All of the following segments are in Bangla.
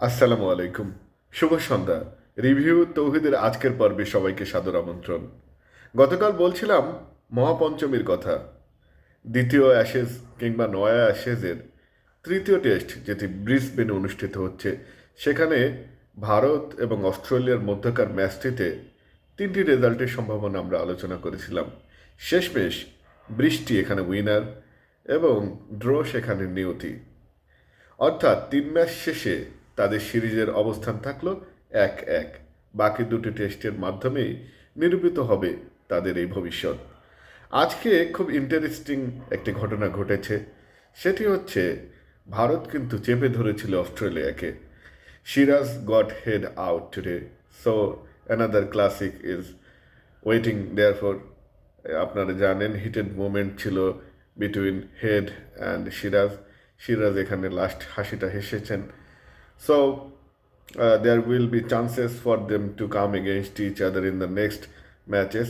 আসসালামু আলাইকুম। শুভ সন্ধ্যা। রিভিউ তৌহিদের আজকের পর্বে সবাইকে সাদর আমন্ত্রণ। গতকাল বলছিলাম মহাপঞ্চমীর কথা। দ্বিতীয় অ্যাশেজ কিংবা নয়া অ্যাশেজের তৃতীয় টেস্ট যেটি ব্রিসবেনে অনুষ্ঠিত হচ্ছে, সেখানে ভারত এবং অস্ট্রেলিয়ার মধ্যকার ম্যাচটিতে তিনটি রেজাল্টের সম্ভাবনা আমরা আলোচনা করেছিলাম। শেষমেশ বৃষ্টি এখানে উইনার এবং ড্র সেখানে নিয়তি। অর্থাৎ 3 ম্যাচ শেষে তাদের সিরিজের অবস্থান থাকলো 1-1। বাকি দুটি টেস্টের মাধ্যমেই নিরূপিত হবে তাদের এই ভবিষ্যৎ। আজকে খুব ইন্টারেস্টিং একটি ঘটনা ঘটেছে। সেটি হচ্ছে ভারত কিন্তু চেপে ধরেছিল অস্ট্রেলিয়াকে। Siraj got Head out today, so another classic is waiting there for. আপনারা জানেন হিটেড মোমেন্ট ছিল between Head and Siraj. Siraj এখানে লাস্ট হাসিটা হেসেছেন। So there will be chances for them to come against each other in the next matches.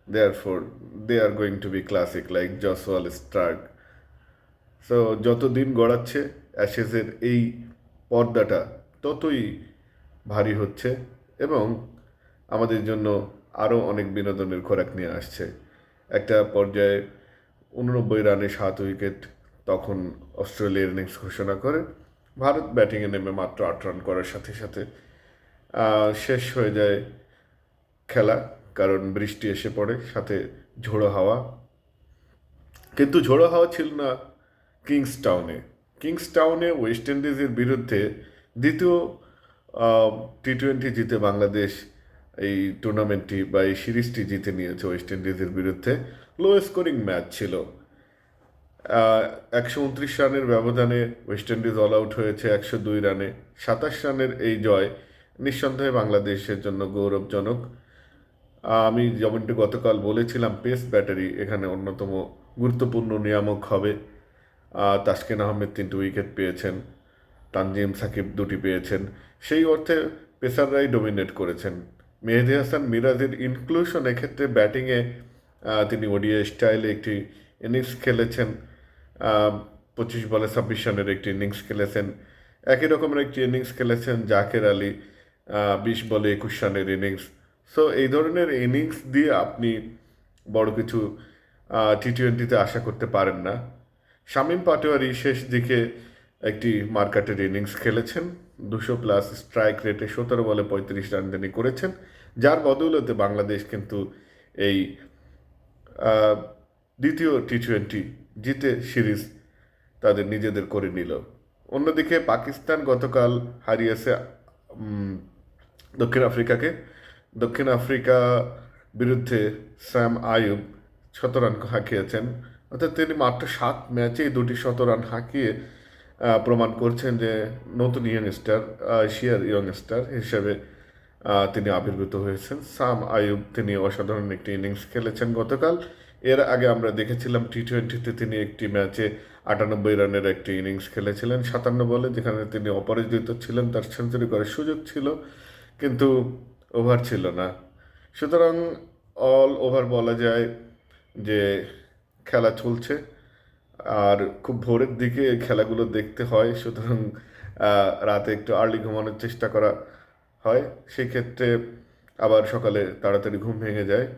Therefore, they are going to be classic like Joshua Stark. So যত দিন গড়াচ্ছে অ্যাশেজের এই পর্দাটা ততই ভারী হচ্ছে এবং আমাদের জন্য আরও অনেক বিনোদনের খোরাক নিয়ে আসছে। একটা পর্যায়ে 89 রানে 7 উইকেট, তখন অস্ট্রেলিয়ার ইনিংস ঘোষণা করে ভারত ব্যাটিংয়ে নেমে মাত্র 8 রান করার সাথে সাথে শেষ হয়ে যায় খেলা, কারণ বৃষ্টি এসে পড়ে, সাথে ঝোড়ো হাওয়া। কিন্তু ঝোড়ো হাওয়া ছিল না কিংসটাউনে। কিংসটাউনে ওয়েস্ট ইন্ডিজের বিরুদ্ধে দ্বিতীয় টি-20 জিতে বাংলাদেশ এই টুর্নামেন্টটি বা এই সিরিজটি জিতে নিয়েছে ওয়েস্ট ইন্ডিজের বিরুদ্ধে। লো স্কোরিং ম্যাচ ছিল। 129 রানের ব্যবধানে ওয়েস্ট ইন্ডিজ অল আউট হয়েছে 102 রানে। 27 রানের এই জয় নিঃসন্দেহে বাংলাদেশের জন্য গৌরবজনক। আমি যেমনটি গতকাল বলেছিলাম, পেস ব্যাটারি এখানে অন্যতম গুরুত্বপূর্ণ নিয়ামক হবে। তাসকিন আহমেদ 3টি উইকেট পেয়েছেন, তানজিম সাকিব 2টি পেয়েছেন। সেই অর্থে পেসাররাই ডোমিনেট করেছেন। মেহেদী হাসান মিরাজের ইনক্লুশন এক্ষেত্রে ব্যাটিংয়ে তিনি ওডিআই স্টাইলে একটি ইনিংস খেলেছেন। 25 বলে 26 রানের একটি ইনিংস খেলেছেন। একই রকমের একটি ইনিংস খেলেছেন জাকের আলী, 20 বলে 21 রানের ইনিংস। সো এই ধরনের ইনিংস দিয়ে আপনি বড় কিছু টি-20তে আশা করতে পারেন না। শামীম পাটোয়ারি শেষ দিকে একটি মার্কাটের ইনিংস খেলেছেন, 200+ স্ট্রাইক রেটে 17 বলে 35 রান তিনি করেছেন, যার বদৌলতে বাংলাদেশ কিন্তু এই দ্বিতীয় টি-20 জিতে সিরিজ তাদের নিজেদের করে নিল। অন্যদিকে পাকিস্তান গতকাল হারিয়েছে দক্ষিণ আফ্রিকাকে। দক্ষিণ আফ্রিকা বিরুদ্ধে স্যাম আইয়ুব 7 রান হাঁকিয়েছেন। অর্থাৎ তিনি মাত্র 7 ম্যাচেই 2টি 100 রান হাঁকিয়ে প্রমাণ করছেন যে নতুন ইয়ংস্টার, এশিয়ার ইয়ংস্টার হিসেবে তিনি আবির্ভূত হয়েছেন। সাম আইয়ুব তিনি অসাধারণ একটি ইনিংস খেলেছেন গতকাল। এর আগে আমরা দেখেছিলাম টি-20তে তিনি একটি ম্যাচে 98 রানের একটি ইনিংস খেলেছিলেন 57 বলে, যেখানে তিনি অপরাজিত ছিলেন। তার সেঞ্চুরি করার সুযোগ ছিল কিন্তু ওভার ছিল না। সুতরাং অল ওভার বলা যায় যে খেলা চলছে, আর খুব ভোরের দিকে এই খেলাগুলো দেখতে হয়। সুতরাং রাতে একটু আর্লি ঘুমানোর চেষ্টা করা হয়, সেক্ষেত্রে আবার সকালে তাড়াতাড়ি ঘুম ভেঙে যায়।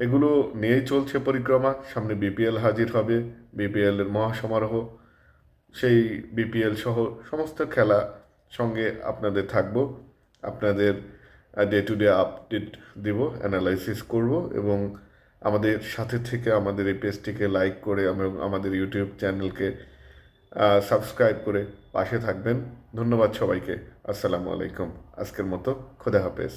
এগুলো নিয়েই চলছে পরিক্রমা। সামনে বিপিএল হাজির হবে, বিপিএলের মহাসমারোহ। সেই বিপিএল সহ সমস্ত খেলা সঙ্গে আপনাদের থাকবো, আপনাদের ডে টু ডে আপডেট দিব, অ্যানালাইসিস করব এবং আমাদের সাথে থেকে আমাদের এই পেজটিকে লাইক করে আমাদের ইউটিউব চ্যানেলকে সাবস্ক্রাইব করে পাশে থাকবেন। ধন্যবাদ সবাইকে। আসসালামু আলাইকুম। আজকের মতো খোদা হাফেজ।